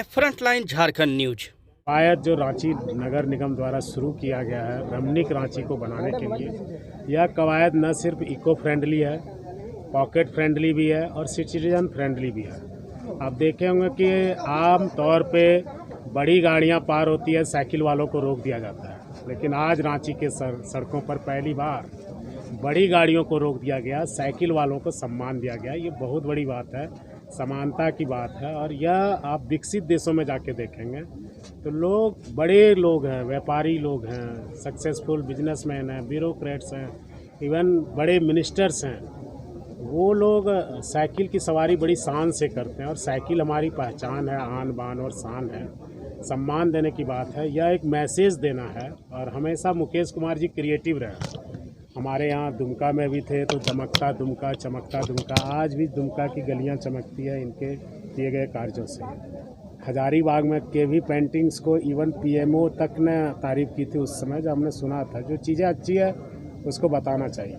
हैं frontline Jharkhand news. कवायद जो रांची नगर निगम द्वारा शुरू किया गया है रमणीक रांची को बनाने के लिए, यह कवायद न सिर्फ इको फ्रेंडली है, पॉकेट फ्रेंडली भी है और सिटीजन फ्रेंडली भी है। आप देखे होंगे कि आम तौर पे बड़ी गाड़ियां पार होती है, साइकिल वालों को रोक दिया जाता है, लेकिन आज रांची के सड़कों पर पहली बार बड़ी गाड़ियों को रोक दिया गया, साइकिल वालों को सम्मान दिया गया। ये बहुत बड़ी बात है, समानता की बात है। और यह आप विकसित देशों में जाके देखेंगे तो लोग, बड़े लोग हैं, व्यापारी लोग हैं, सक्सेसफुल बिजनेसमैन हैं, ब्यूरोक्रेट्स हैं, इवन बड़े मिनिस्टर्स हैं, वो लोग साइकिल की सवारी बड़ी शान से करते हैं। और साइकिल हमारी पहचान है, आन बान और शान है, सम्मान देने की बात है, यह एक मैसेज देना है। और हमेशा मुकेश कुमार जी क्रिएटिव रहे। हमारे यहाँ दुमका में भी थे तो दमकता दुमका, चमकता दुमका, आज भी दुमका की गलियाँ चमकती है इनके किए गए कार्यों से। हजारीबाग में के भी पेंटिंग्स को इवन पीएमओ तक ने तारीफ़ की थी उस समय, जब हमने सुना था। जो चीज़ें अच्छी है उसको बताना चाहिए।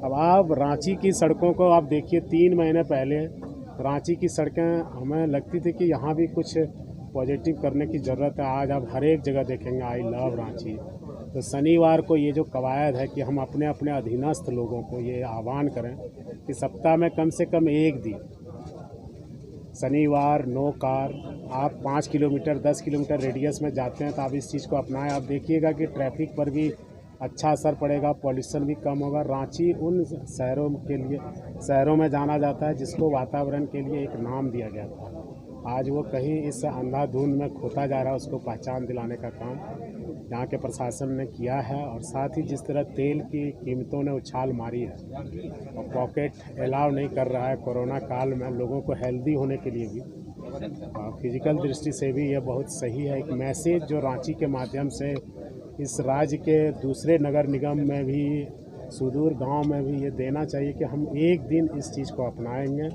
अब आप रांची की सड़कों को आप देखिए, 3 महीने पहले रांची की सड़कें हमें लगती थी कि यहाँ भी कुछ पॉजिटिव करने की ज़रूरत है। आज आप हर एक जगह देखेंगे आई लव रांची। तो शनिवार को ये जो कवायद है कि हम अपने अपने अधीनस्थ लोगों को ये आह्वान करें कि सप्ताह में कम से कम एक दिन शनिवार नो कार, आप 5 किलोमीटर 10 किलोमीटर रेडियस में जाते हैं तो आप इस चीज़ को अपनाएं। आप देखिएगा कि ट्रैफिक पर भी अच्छा असर पड़ेगा, पॉल्यूशन भी कम होगा। रांची उन शहरों में जाना जाता है जिसको वातावरण के लिए एक नाम दिया गया था। आज वो कहीं इस अंधाधुंध में खोता जा रहा है, उसको पहचान दिलाने का काम यहाँ के प्रशासन ने किया है। और साथ ही जिस तरह तेल की कीमतों ने उछाल मारी है और पॉकेट अलाउ नहीं कर रहा है कोरोना काल में लोगों को हेल्दी होने के लिए भी, फिजिकल दृष्टि से भी यह बहुत सही है। एक मैसेज जो रांची के माध्यम से इस राज्य के दूसरे नगर निगम में भी, सुदूर गांव में भी ये देना चाहिए कि हम एक दिन इस चीज़ को अपनाएंगे।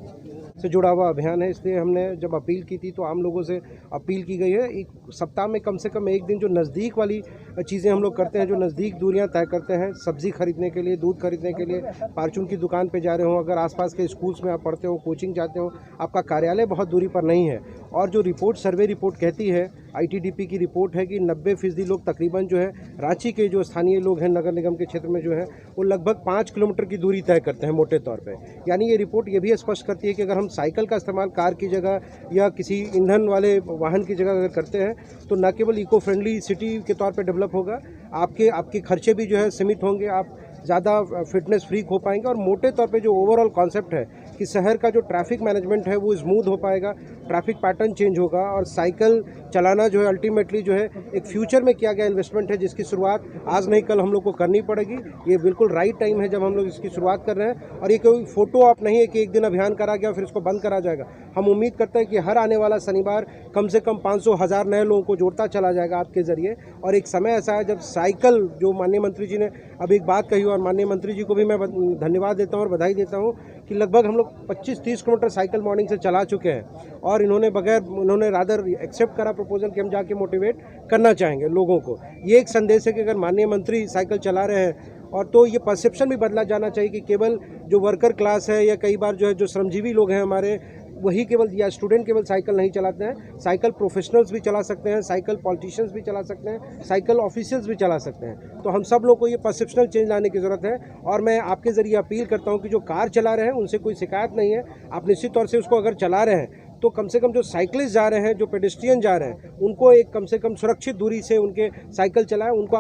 से जुड़ा हुआ अभियान है, इसलिए हमने जब अपील की थी तो आम लोगों से अपील की गई है एक सप्ताह में कम से कम एक दिन जो नज़दीक वाली चीज़ें हम लोग करते हैं, जो नज़दीक दूरियां तय करते हैं, सब्ज़ी खरीदने के लिए, दूध खरीदने के लिए, फार्चून की दुकान पे जा रहे हो, अगर आसपास के स्कूल्स में आप पढ़ते हो, कोचिंग जाते हो, आपका कार्यालय बहुत दूरी पर नहीं है। और जो रिपोर्ट, सर्वे रिपोर्ट कहती है, ITDP की रिपोर्ट है कि 90% लोग तकरीबन जो है रांची के जो स्थानीय लोग हैं नगर निगम के क्षेत्र में जो है वो लगभग 5 किलोमीटर की दूरी तय करते हैं मोटे तौर पे। यानी ये रिपोर्ट ये भी स्पष्ट करती है कि अगर हम साइकिल का इस्तेमाल कार की जगह या किसी ईंधन वाले वाहन की जगह अगर करते हैं तो न केवल इको फ्रेंडली सिटी के तौर पे डेवलप होगा, आपके खर्चे भी जो है सीमित होंगे, आप ज़्यादा फिटनेस फ्रीक हो पाएंगे। और मोटे तौर पे जो ओवरऑल कॉन्सेप्ट है कि शहर का जो ट्रैफिक मैनेजमेंट है वो स्मूथ हो पाएगा, ट्रैफिक पैटर्न चेंज होगा। और साइकिल चलाना जो है अल्टीमेटली जो है एक फ्यूचर में किया गया इन्वेस्टमेंट है, जिसकी शुरुआत आज नहीं कल हम लोग को करनी पड़ेगी। ये बिल्कुल राइट टाइम है जब हम लोग इसकी शुरुआत कर रहे हैं। और ये कोई फोटो आप नहीं है कि एक दिन अभियान करा गया फिर इसको बंद करा जाएगा। हम उम्मीद करते हैं कि हर आने वाला शनिवार कम से कम 500,000 नए लोगों को जोड़ता चला जाएगा आपके ज़रिए। और एक समय ऐसा है जब साइकिल, जो माननीय मंत्री जी ने अभी एक बात कही, और माननीय मंत्री जी को भी मैं धन्यवाद देता हूँ और बधाई देता हूँ कि लगभग हम लोग 25-30 किलोमीटर साइकिल मॉर्निंग से चला चुके हैं। और उन्होंने रादर एक्सेप्ट करा प्रपोजल कि हम जाके मोटिवेट करना चाहेंगे लोगों को। ये एक संदेश है कि अगर माननीय मंत्री साइकिल चला रहे हैं और तो ये परसेप्शन भी बदला जाना चाहिए कि केवल जो वर्कर क्लास है या कई बार जो है जो श्रमजीवी लोग हैं हमारे, वही केवल या स्टूडेंट केवल साइकिल नहीं चलाते हैं। साइकिल प्रोफेशनल्स भी चला सकते हैं, साइकिल पॉलिटिशियंस भी चला सकते हैं, साइकिल ऑफिसर्स भी चला सकते हैं। तो हम सब लोग को ये परसेप्शनल चेंज लाने की ज़रूरत है। और मैं आपके ज़रिए अपील करता हूँ कि जो कार चला रहे हैं उनसे कोई शिकायत नहीं है, आप निश्चित तौर से उसको अगर चला रहे हैं तो कम से कम जो साइकिलिस्ट जा रहे हैं, जो पेडेस्ट्रियन जा रहे हैं, उनको एक कम से कम सुरक्षित दूरी से उनके साइकिल चलाएं। उनको